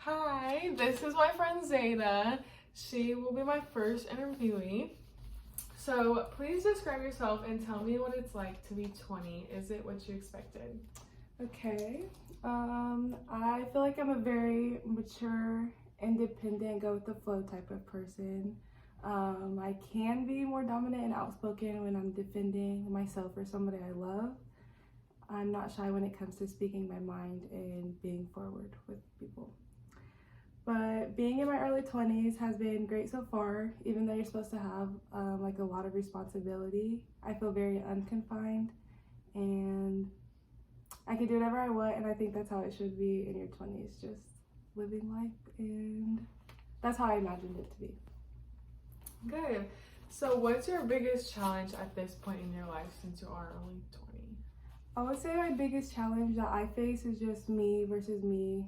Hi, this is my friend Zayda. She will be my first interviewee. So please describe yourself and tell me what it's like to be 20. Is it what you expected? Okay. I feel like I'm a very mature, independent, go with the flow type of person. I can be more dominant and outspoken when I'm defending myself or somebody I love. I'm not shy when it comes to speaking my mind and being forward with people. But being in my early 20s has been great so far, even though you're supposed to have like a lot of responsibility. I feel very unconfined and I can do whatever I want, and I think that's how it should be in your 20s, just living life, and that's how I imagined it to be. Good. So what's your biggest challenge at this point in your life since you are only 20? I would say my biggest challenge that I face is just me versus me.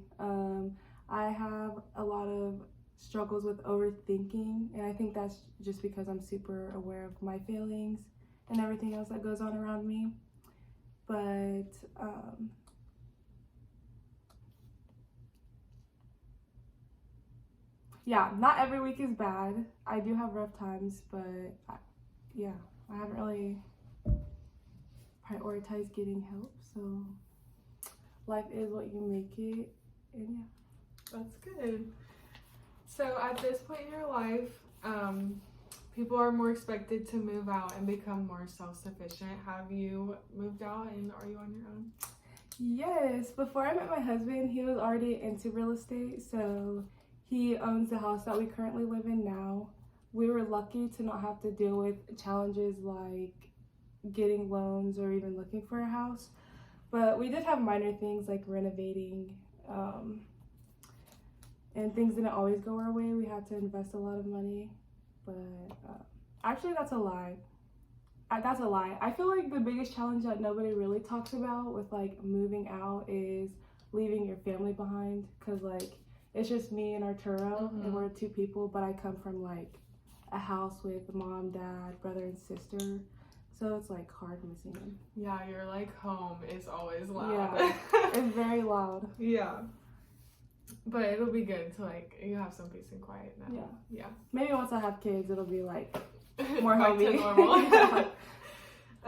I have a lot of struggles with overthinking, and I think that's just because I'm super aware of my feelings and everything else that goes on around me. But yeah, not every week is bad. I do have rough times, but I haven't really prioritized getting help. So life is what you make it, and yeah. That's good. So at this point in your life, people are more expected to move out and become more self-sufficient. Have you moved out and are you on your own? Yes, before I met my husband, he was already into real estate, so he owns the house that we currently live in now. We were lucky to not have to deal with challenges like getting loans or even looking for a house, but we did have minor things like renovating, and things didn't always go our way. We had to invest a lot of money, but actually that's a lie. That's a lie. I feel like the biggest challenge that nobody really talks about with like moving out is leaving your family behind, because like it's just me and Arturo, and we're two people, but I come from like a house with mom, dad, brother, and sister, so it's like hard missing them. Yeah, your like home is always loud. Yeah, it's very loud. Yeah. But it'll be good to like you have some peace and quiet now. Yeah. Maybe once I have kids, it'll be like more Back to homey. normal. Yeah.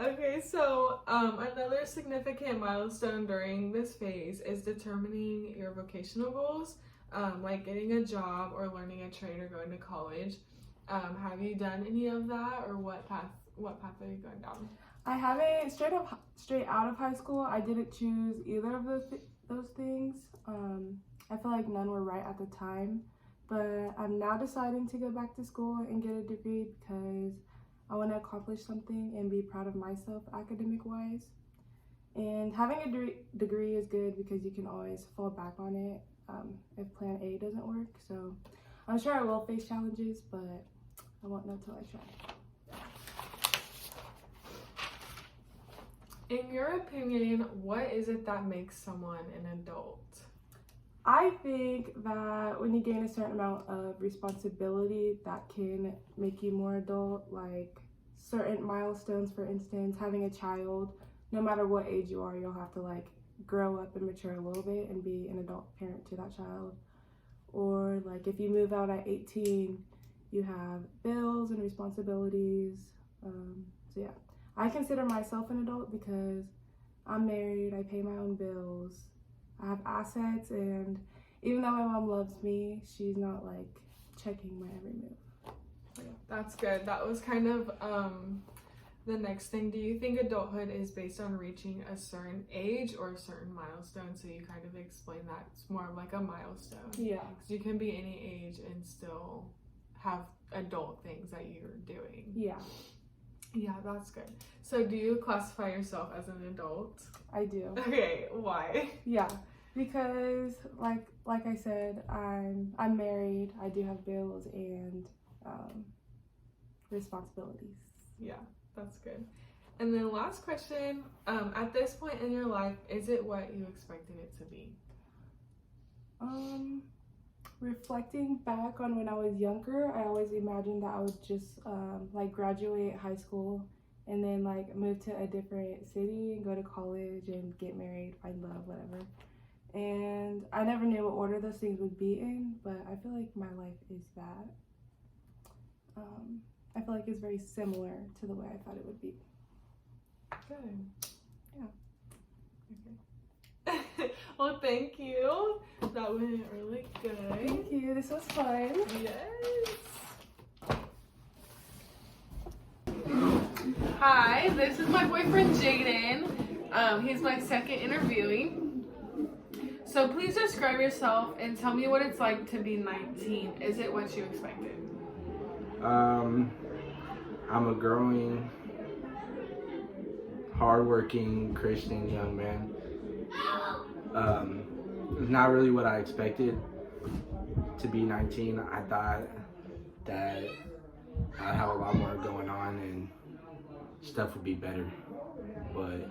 Okay, so another significant milestone during this phase is determining your vocational goals, like getting a job or learning a trade or going to college. Have you done any of that, or what path are you going down? I haven't straight out of high school. I didn't choose either of those things. I feel like none were right at the time, but I'm now deciding to go back to school and get a degree because I want to accomplish something and be proud of myself academic wise. And having a degree is good because you can always fall back on it if plan A doesn't work. So I'm sure I will face challenges, but I won't know till I try. In your opinion, what is it that makes someone an adult? I think that when you gain a certain amount of responsibility, that can make you more adult, like certain milestones, for instance, having a child. No matter what age you are, you'll have to like grow up and mature a little bit and be an adult parent to that child. Or like if you move out at 18, you have bills and responsibilities. So yeah, I consider myself an adult because I'm married, I pay my own bills, I have assets, and even though my mom loves me, she's not like checking my every move. So, yeah. That's good. That was kind of the next thing. Do you think adulthood is based on reaching a certain age or a certain milestone? So you kind of explain that it's more of like a milestone. Yeah. Because you can be any age and still have adult things that you're doing. Yeah. Yeah, that's good. So do you classify yourself as an adult? I do. Okay, why? Yeah, because like I said, I'm married. I do have bills and responsibilities. Yeah, that's good. And then last question, at this point in your life, is it what you expected it to be? Reflecting back on when I was younger, I always imagined that I would just like graduate high school and then like move to a different city and go to college and get married, find love, whatever. And I never knew what order those things would be in, but I feel like my life is that. I feel like it's very similar to the way I thought it would be. Good. Yeah. Okay. Well, thank you. That went really good. Thank you. This was fun. Yes. Hi, this is my boyfriend Jaden. He's my second interviewee. So please describe yourself and tell me what it's like to be 19. Is it what you expected? I'm a growing, hardworking Christian young man. It's not really what I expected to be 19. I thought that I'd have a lot more going on and stuff would be better, but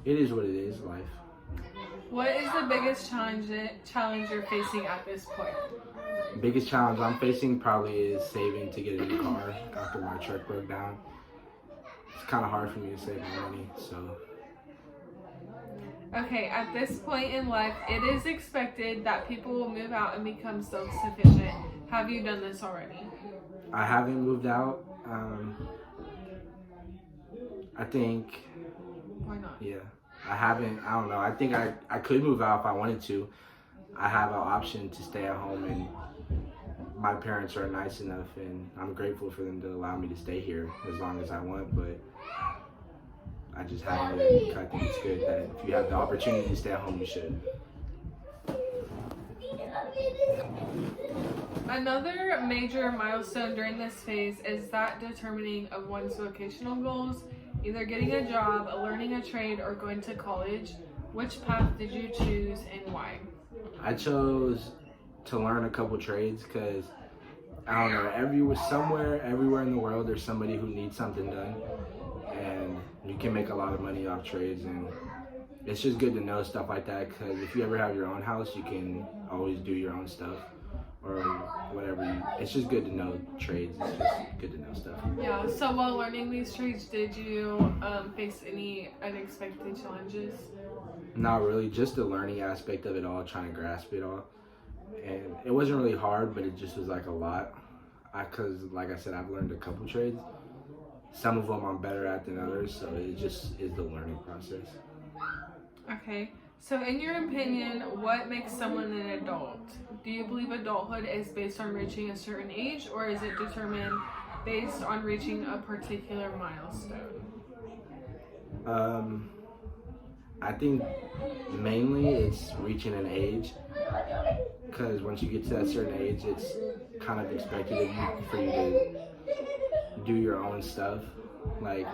it is what it is, life. What is the biggest challenge you're facing at this point? Biggest challenge I'm facing probably is saving to get a new car after my truck broke down. It's kind of hard for me to save my money, so. Okay, at this point in life, it is expected that people will move out and become self-sufficient. Have you done this already? I haven't moved out. I think, Why not? yeah, I haven't, I don't know. I think I could move out if I wanted to. I have an option to stay at home, and my parents are nice enough, and I'm grateful for them to allow me to stay here as long as I want, but I just haven't. I think it's good that if you have the opportunity to stay at home, you should. Another major milestone during this phase is that determining of one's vocational goals, either getting a job, learning a trade, or going to college. Which path did you choose and why? I chose to learn a couple trades because, I don't know, everywhere in the world, there's somebody who needs something done, and you can make a lot of money off trades, and it's just good to know stuff like that, because if you ever have your own house, you can always do your own stuff or whatever. It's just good to know trades. It's just good to know stuff. Yeah, so while learning these trades, did you face any unexpected challenges? Not really, just the learning aspect of it all, trying to grasp it all. And it wasn't really hard, but it just was like a lot. Because, like I said, I've learned a couple trades. Some of them I'm better at than others, so it just is the learning process. Okay, so in your opinion, what makes someone an adult? Do you believe adulthood is based on reaching a certain age, or is it determined based on reaching a particular milestone? I think mainly it's reaching an age, because once you get to that certain age, it's kind of expected of you for you to do your own stuff. Like,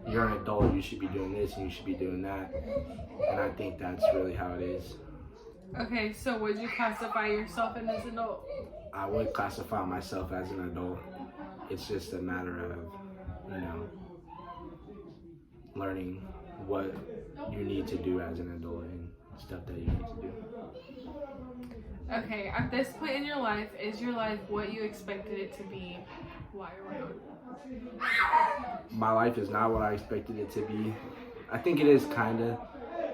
you're an adult, you should be doing this and you should be doing that, and I think that's really how it is. Okay, so would you classify yourself as an adult? I would classify myself as an adult. It's just a matter of, learning what you need to do as an adult and stuff that you need to do. Okay, at this point in your life, is your life what you expected it to be? Why or why not? My life is not what I expected it to be. I think it is kinda.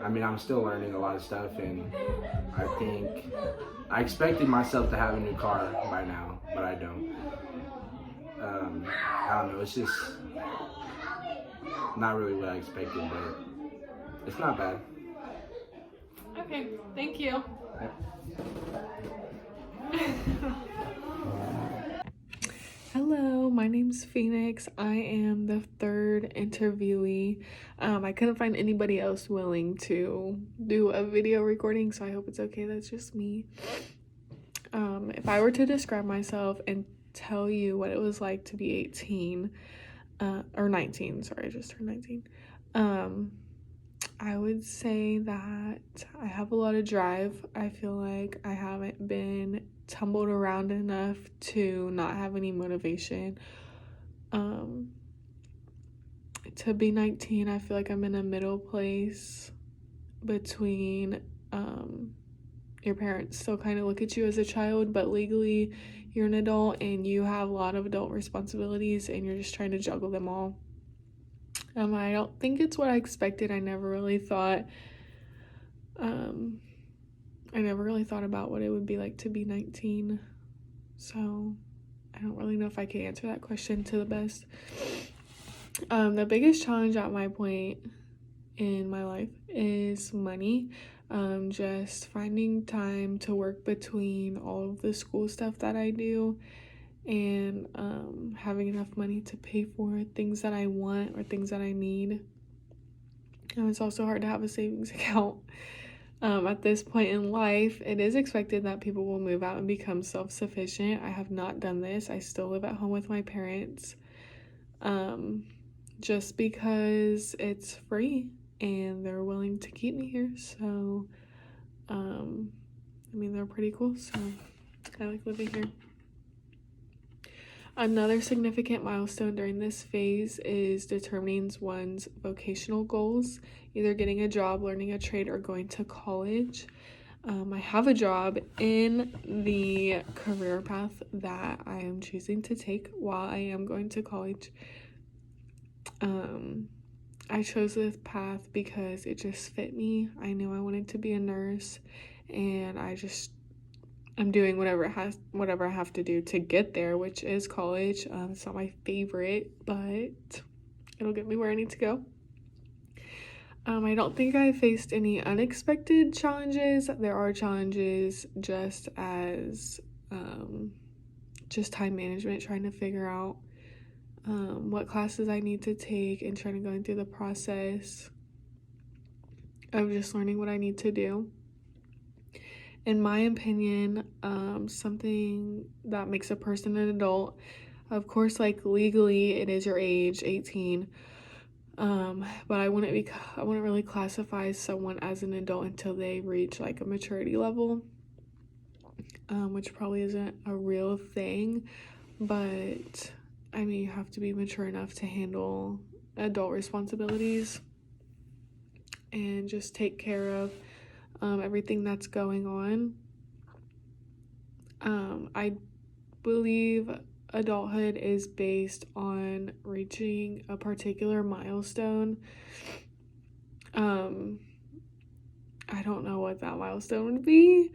I mean, I'm still learning a lot of stuff, and I think I expected myself to have a new car by now, but I don't. I don't know, it's just not really what I expected, but it's not bad. Okay, thank you. Hello, my name's Phoenix. I am the third interviewee. I couldn't find anybody else willing to do a video recording, so I hope it's okay. That's just me. If I were to describe myself and tell you what it was like to be 18, or 19, sorry, I just turned 19. I would say that I have a lot of drive. I feel like I haven't been tumbled around enough to not have any motivation. To be 19, I feel like I'm in a middle place between your parents still kind of look at you as a child, but legally you're an adult and you have a lot of adult responsibilities and you're just trying to juggle them all. I don't think it's what I expected. I never really thought I never really thought about what it would be like to be 19. So I don't really know if I can answer that question to the best. The biggest challenge at my point in my life is money. Just finding time to work between all of the school stuff that I do and having enough money to pay for things that I want or things that I need. And it's also hard to have a savings account. At this point in life, it is expected that people will move out and become self-sufficient. I have not done this. I still live at home with my parents, just because it's free and they're willing to keep me here. So, I mean, they're pretty cool, so I like living here. Another significant milestone during this phase is determining one's vocational goals, either getting a job, learning a trade, or going to college. I have a job in the career path that I am choosing to take while I am going to college. I chose this path because it just fit me. I knew I wanted to be a nurse, and I'm doing whatever I have to do to get there, which is college. It's not my favorite, but it'll get me where I need to go. I don't think I faced any unexpected challenges. There are challenges just as just time management, trying to figure out what classes I need to take and trying to go through the process of just learning what I need to do. In my opinion, something that makes a person an adult, of course, like legally it is your age, 18, but I wouldn't really classify someone as an adult until they reach like a maturity level, which probably isn't a real thing, but I mean, you have to be mature enough to handle adult responsibilities and just take care of everything that's going on. I believe adulthood is based on reaching a particular milestone. I don't know what that milestone would be.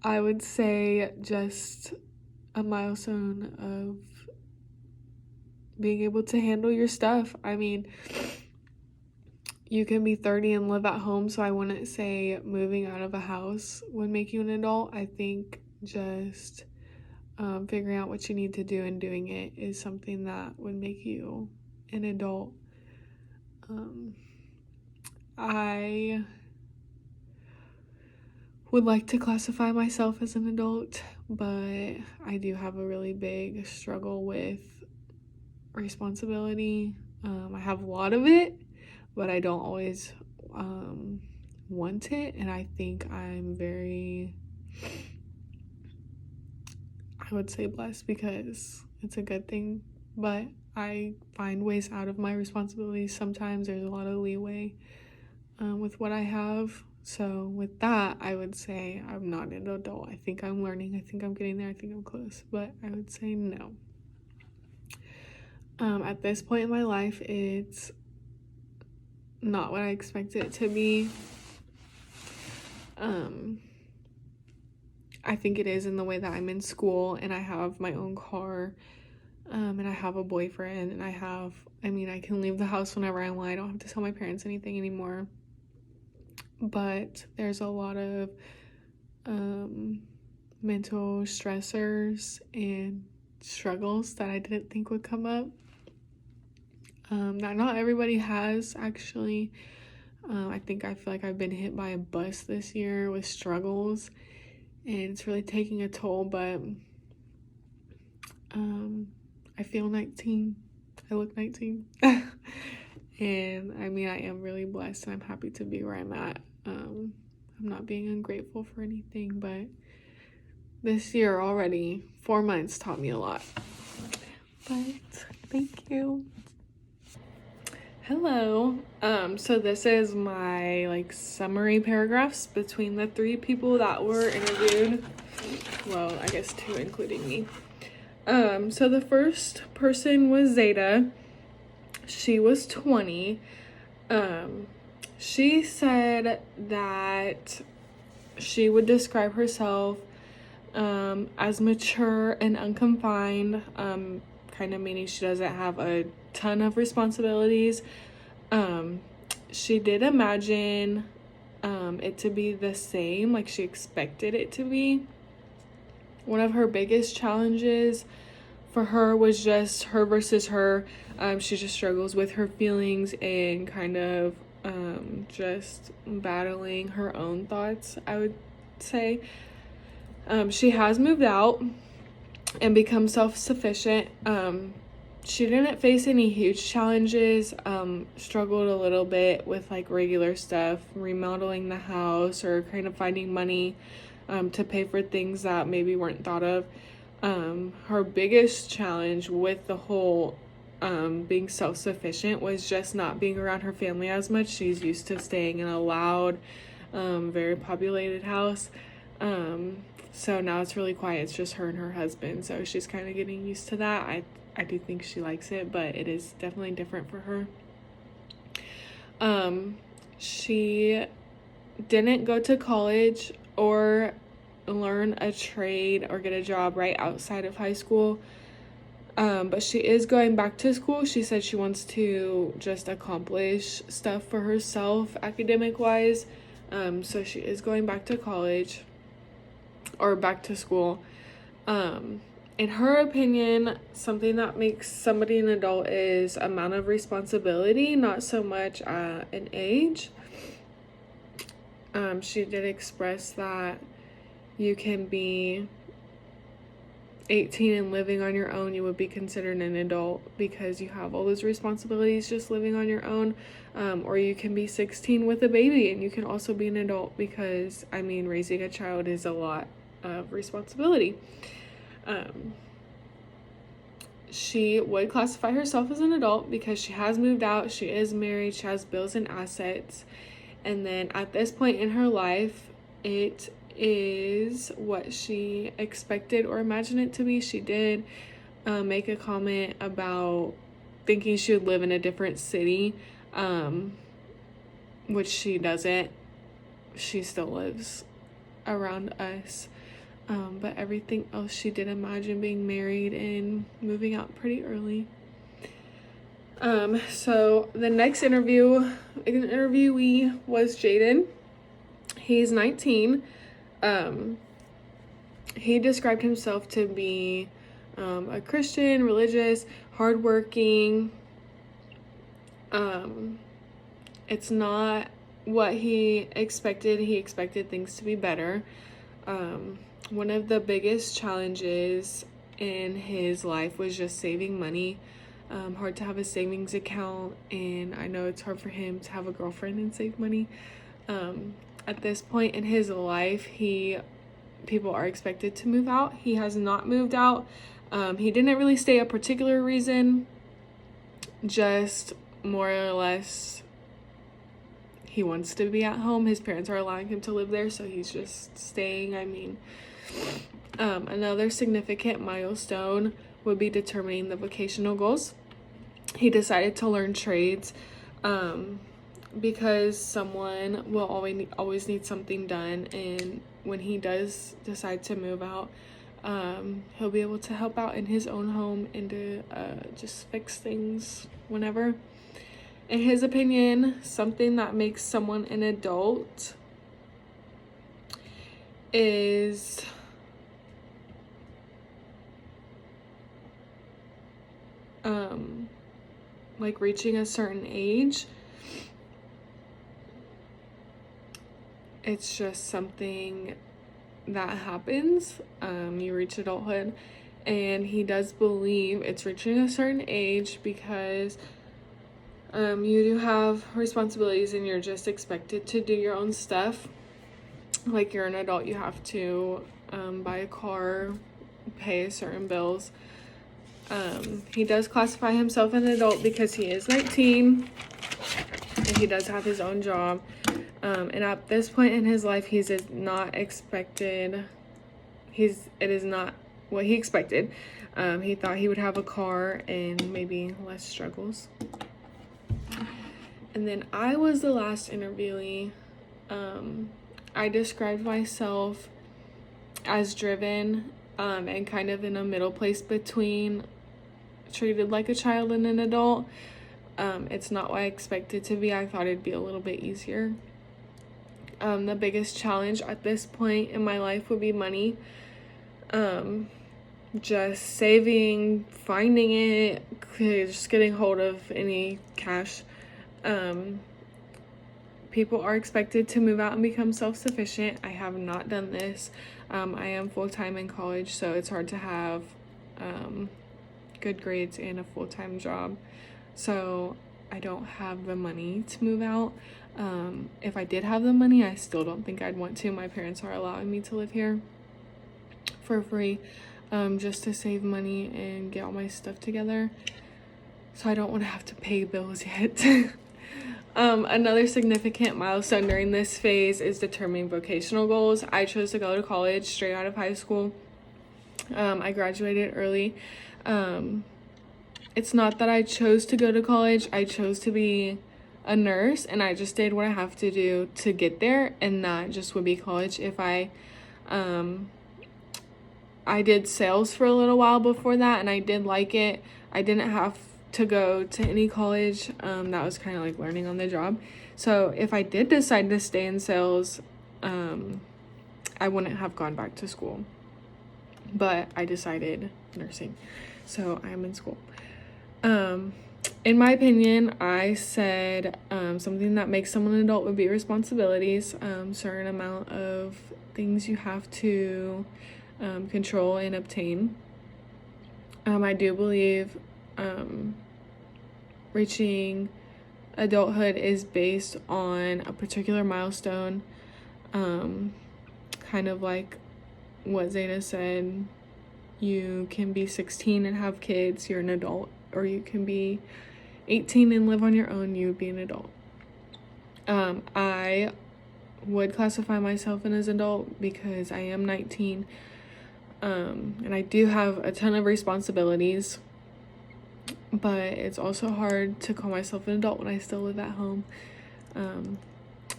I would say just a milestone of being able to handle your stuff. I mean, you can be 30 and live at home, so I wouldn't say moving out of a house would make you an adult. I think just figuring out what you need to do and doing it is something that would make you an adult. I would like to classify myself as an adult, but I do have a really big struggle with responsibility. I have a lot of it, but I don't always want it, and I think I'm very, I would say, blessed, because it's a good thing, but I find ways out of my responsibilities. Sometimes there's a lot of leeway with what I have. So with that, I would say I'm not an adult. I think I'm learning. I think I'm getting there. I think I'm close, but I would say no. At this point in my life, it's not what I expected it to be. I think it is in the way that I'm in school and I have my own car, and I have a boyfriend, and I can leave the house whenever I want. I don't have to tell my parents anything anymore. But there's a lot of mental stressors and struggles that I didn't think would come up. That not everybody has, actually. I feel like I've been hit by a bus this year with struggles, and it's really taking a toll, but I feel 19. I look 19. And I mean, I am really blessed, and I'm happy to be where I'm at. I'm not being ungrateful for anything, but this year already, 4 months, taught me a lot. But thank you. Hello. So this is my summary paragraphs between the 3 people that were interviewed. Well, I guess 2 including me. So the first person was Zeta. She was 20. She said that she would describe herself as mature and unconfined, kind of meaning she doesn't have a ton of responsibilities. She did imagine it to be the same, like she expected it to be. One of her biggest challenges for her was just her versus her. She just struggles with her feelings and kind of just battling her own thoughts, I would say. She has moved out and become self-sufficient. She didn't face any huge challenges, struggled a little bit with like regular stuff, remodeling the house or kind of finding money to pay for things that maybe weren't thought of. Her biggest challenge with the whole being self-sufficient was just not being around her family as much. She's used to staying in a loud, very populated house. So now it's really quiet. It's just her and her husband. So she's kind of getting used to that. I do think she likes it, but it is definitely different for her. She didn't go to college or learn a trade or get a job right outside of high school. But she is going back to school. She said she wants to just accomplish stuff for herself academic wise. So she is going back to college or back to school. In her opinion, something that makes somebody an adult is amount of responsibility, not so much an age. She did express that you can be 18 and living on your own, you would be considered an adult because you have all those responsibilities just living on your own. Or you can be 16 with a baby and you can also be an adult because, I mean, raising a child is a lot of responsibility. She would classify herself as an adult because she has moved out, she is married, she has bills and assets. And then at this point in her life, it is what she expected or imagined it to be. She did make a comment about thinking she would live in a different city, which she doesn't. She still lives around us. But everything else she did imagine being married and moving out pretty early. So the next interviewee was Jaden. He's 19. He described himself to be a Christian, religious, hardworking. It's not what he expected. He expected things to be better. One of the biggest challenges in his life was just saving money. Hard to have a savings account, and I know it's hard for him to have a girlfriend and save money. At this point in his life, people are expected to move out. He has not moved out. He didn't really state a particular reason, just more or less he wants to be at home. His parents are allowing him to live there, so he's just staying. I mean, another significant milestone would be determining the vocational goals. He decided to learn trades because someone will always need something done, and when he does decide to move out, he'll be able to help out in his own home and to just fix things whenever. In his opinion, something that makes someone an adult is like reaching a certain age. It's just something that happens. You reach adulthood, and he does believe it's reaching a certain age because you do have responsibilities and you're just expected to do your own stuff. Like, you're an adult, you have to buy a car, pay certain bills. He does classify himself an adult because he is 19 and he does have his own job. And at this point in his life, it is not what he expected. He thought he would have a car and maybe less struggles. And then I was the last interviewee. I described myself as driven, and kind of in a middle place between treated like a child and an adult. It's not what I expected to be. I thought it'd be a little bit easier. The biggest challenge at this point in my life would be money. Just saving, finding it, just getting hold of any cash. People are expected to move out and become self-sufficient. I have not done this. I am full-time in college, so it's hard to have good grades and a full-time job. So I don't have the money to move out. If I did have the money, I still don't think I'd want to. My parents are allowing me to live here for free, just to save money and get all my stuff together. So I don't want to have to pay bills yet. Another significant milestone during this phase is determining vocational goals. I chose to go to college straight out of high school. I graduated early. It's not that I chose to go to college. I chose to be a nurse, and I just did what I have to do to get there, and that just would be college. If I did sales for a little while before that, and I did like it. I didn't have to go to any college. That was kind of like learning on the job. So if I did decide to stay in sales, I wouldn't have gone back to school. But I decided nursing, so I'm in school. In my opinion, I said something that makes someone an adult would be responsibilities. Certain amount of things you have to control and obtain. I do believe reaching adulthood is based on a particular milestone, kind of like what Zeta said. You can be 16 and have kids, you're an adult, or you can be 18 and live on your own, you would be an adult. I would classify myself as an adult because I am 19, and I do have a ton of responsibilities, but it's also hard to call myself an adult when I still live at home.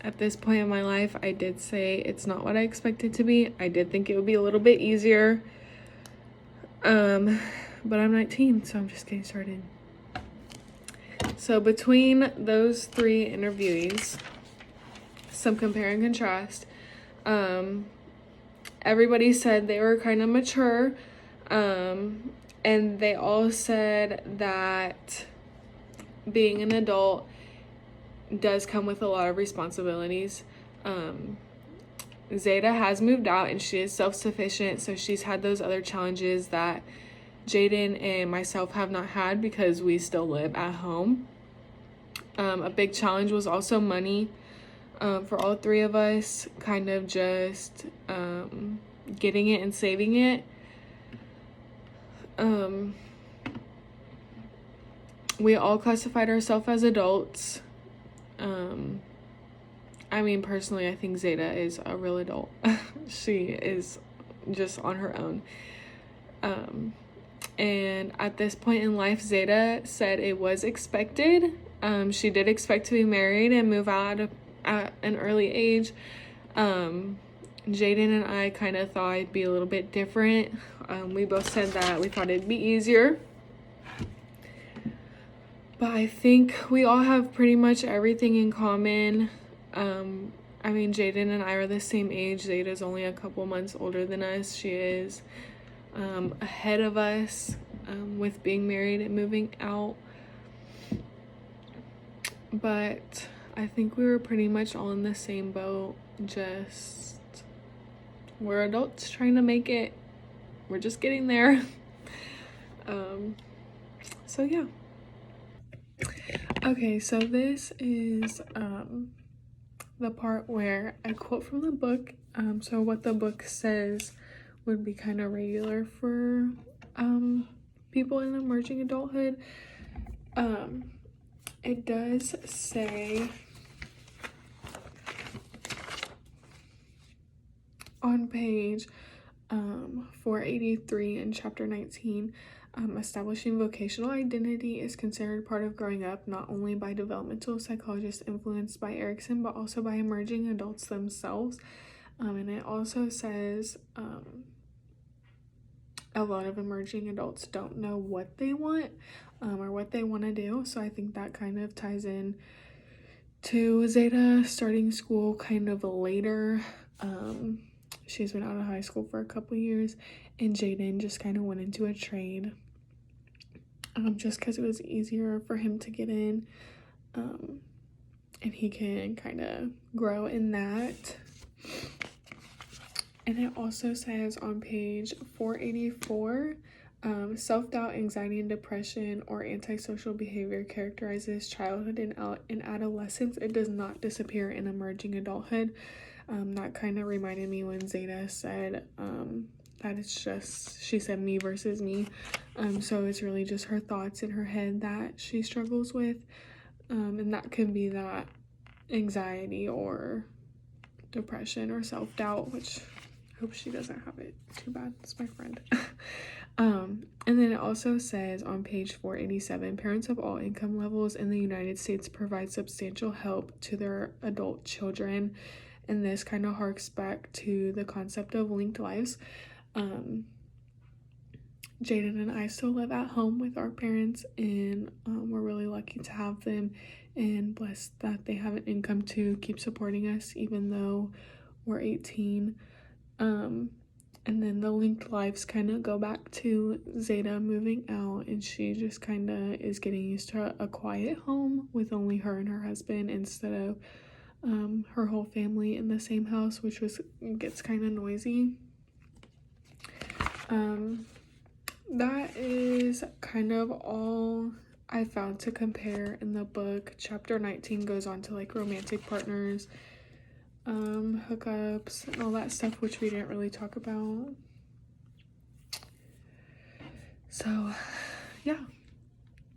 At this point in my life, I did say it's not what I expected to be. I did think it would be a little bit easier, but I'm 19, so I'm just getting started. So between those three interviewees, some compare and contrast. Everybody said they were kind of mature, and they all said that being an adult does come with a lot of responsibilities. Zeta has moved out and she is self-sufficient, so she's had those other challenges that Jaden and myself have not had because we still live at home. A big challenge was also money. For all three of us, kind of just getting it and saving it. We all classified ourselves as adults. I mean, personally, I think Zeta is a real adult. She is just on her own. And at this point in life, Zeta said it was expected. She did expect to be married and move out at an early age. Jaden and I kind of thought it'd be a little bit different. We both said that we thought it'd be easier. But I think we all have pretty much everything in common. I mean, Jaden and I are the same age. Zeta's only a couple months older than us. She is ahead of us with being married and moving out. But I think we were pretty much all in the same boat. Just, we're adults trying to make it. We're just getting there. So yeah. Okay, so this is the part where I quote from the book. So what the book says would be kind of regular for people in emerging adulthood. It does say on page 483 in chapter 19, Establishing vocational identity is considered part of growing up, not only by developmental psychologists influenced by Erikson, but also by emerging adults themselves. And it also says a lot of emerging adults don't know what they want or what they want to do. So I think that kind of ties in to Zeta starting school kind of later. She's been out of high school for a couple years, and Jaden just kind of went into a trade just because it was easier for him to get in, and he can kind of grow in that. And it also says on page 484, self-doubt, anxiety, and depression or antisocial behavior characterizes childhood and adolescence. It does not disappear in emerging adulthood. That kind of reminded me when Zeta said that it's just, she said me versus me. So it's really just her thoughts in her head that she struggles with. And that can be that anxiety or depression or self-doubt, which I hope she doesn't have it. Too bad. It's my friend. And then it also says on page 487, parents of all income levels in the United States provide substantial help to their adult children. And this kind of harks back to the concept of linked lives. Jaden and I still live at home with our parents, and we're really lucky to have them and blessed that they have an income to keep supporting us even though we're 18. And then the linked lives kind of go back to Zeta moving out, and she just kind of is getting used to a quiet home with only her and her husband instead of her whole family in the same house, which gets kind of noisy. That is kind of all I found to compare in the book. Chapter 19 goes on to like romantic partners, hookups, and all that stuff, which we didn't really talk about. So yeah.